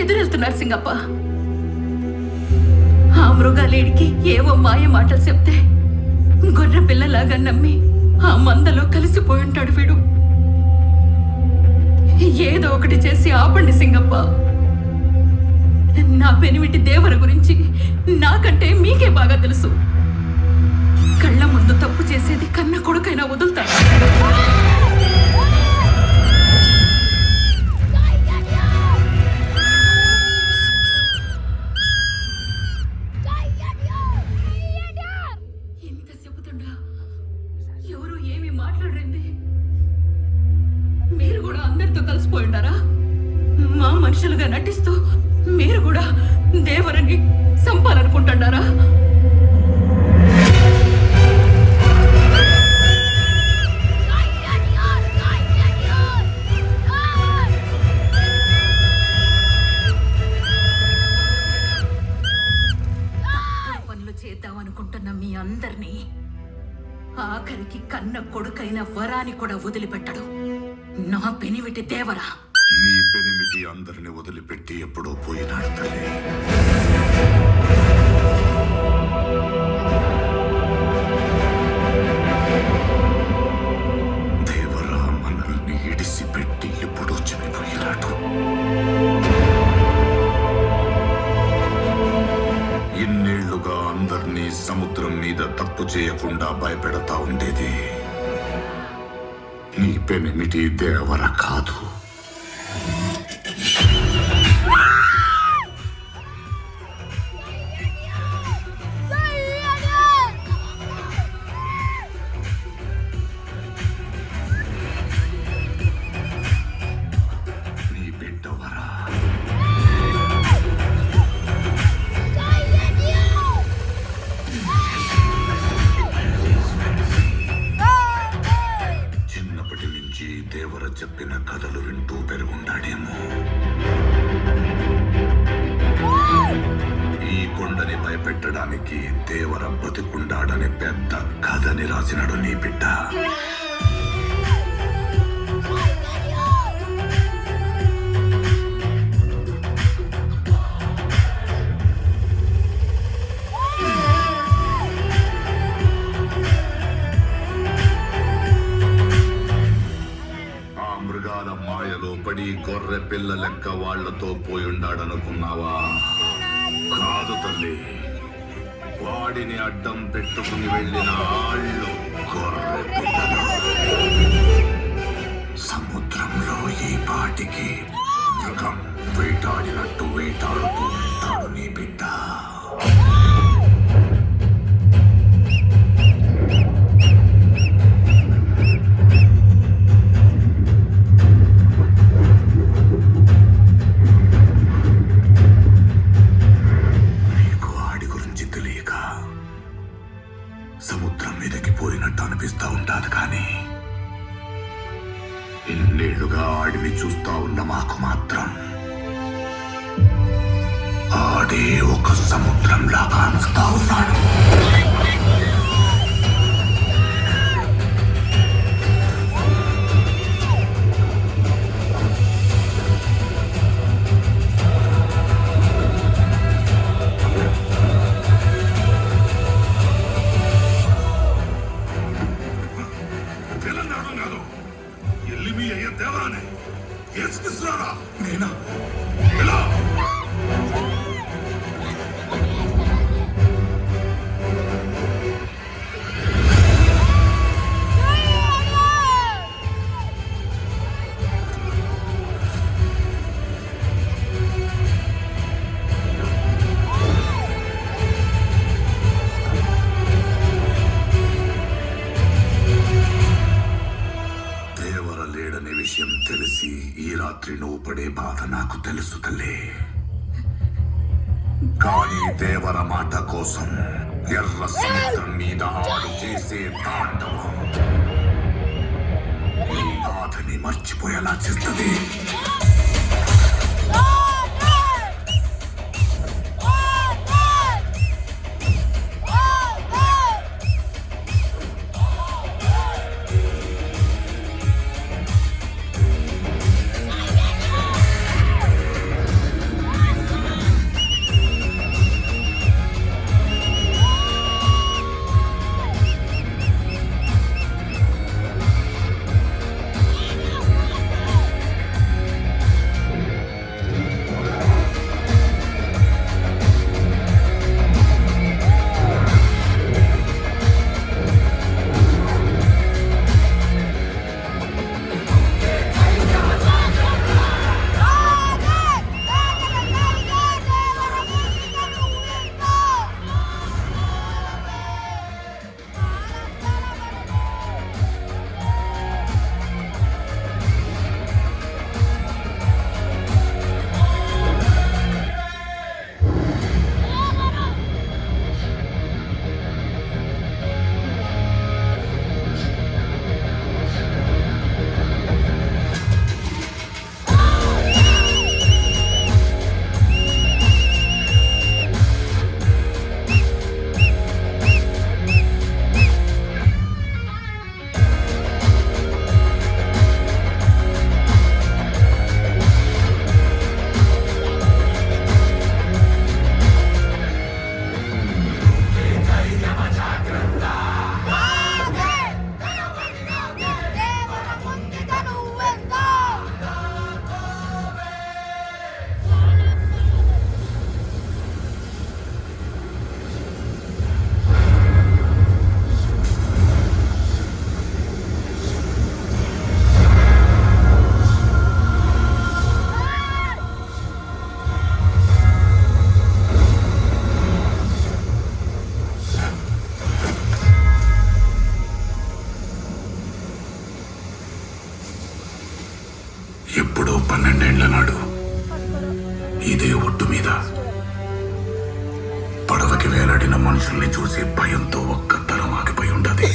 ఎదురెళ్తున్నారు సింగప్ప. ఆ మృగాలేడికి ఏవో మాయ మాటలు చెప్తే గొర్రె పిల్లలాగా నమ్మి ఆ మందలో కలిసిపోయి ఉంటాడు వీడు. ఏదో ఒకటి చేసి ఆపండి సింగప్ప. నా పెనిమిటి దేవర గురించి నాకంటే మీకే బాగా తెలుసు. కళ్ళ ముందు తప్పు చేసేది కన్న కొడుకైనా వదులుతాడు. ఇంత చెబుతుండా ఎవరు ఏమి మాట్లాడండి. మీరు కూడా అందరితో కలిసిపోయి ఉండారా? మా మనుషులుగా నటిస్తూ మీరు కూడా దేవరని చంపాలనుకుంటున్నారా? పనులు చేద్దామనుకుంటున్న మీ అందరినీ ఆఖరికి కన్న కొడుకైన వరాని కూడా వదిలిపెట్టడు నా పెనిమిటి దేవరా. నీ పెనిమిటి అందరిని వదిలిపెట్టి ఎప్పుడో పోయినాడు తల్లి. దేవరా మనల్ని ఇడిసిపెట్టి ఎప్పుడో చనిపోయినాడు. ఇన్నేళ్లుగా అందరినీ సముద్రం మీద తప్పు చేయకుండా భయపెడతా ఉండేది నీ పెనిమిటి దేవర కాదు. దేవర చెప్పిన కథలు వింటూ పెరుగుండాడేమో. ఈ కొండని భయపెట్టడానికి దేవర బతికుండాడని పెద్ద కథని రాసినాడు నీ బిడ్డ. మాయలో పడి గొర్రె పిల్ల లెక్క వాళ్లతో పోయుండాడనుకున్నావా? కాదు తల్లి, వాడిని అడ్డం పెట్టుకుని వెళ్ళిన ఆళ్ళు గొర్రె పిల్లలు. సముద్రంలో ఈ పాటికి మృగం వేటాడినట్టు వేటాడుతూ ఉంటాడు నీ బిడ్డ. సముద్రం మీదకి పోయినట్టు అనిపిస్తా ఉంటాది, కానీ ఇన్నేళ్లుగా ఆడిని చూస్తా ఉన్న మాకు మాత్రం ఆడే ఒక సముద్రంలా కానుస్తా ఉన్నాడు. నేనా? విషయం తెలిసి ఈ రాత్రి నువ్వు పడే బాధ నాకు తెలుసు తల్లి. కానీ దేవర మాట కోసం ఎర్ర సముద్రం మీద ఆడు చేసే తాండవం నీ బాధని మర్చిపోయేలా చేస్తుంది. రెండేళ్ల నాడు ఇదే ఒట్టు మీద పడవకి వేలాడిన మనుషుల్ని చూసి భయంతో ఒక్క తరం ఆగిపోయి ఉండదు.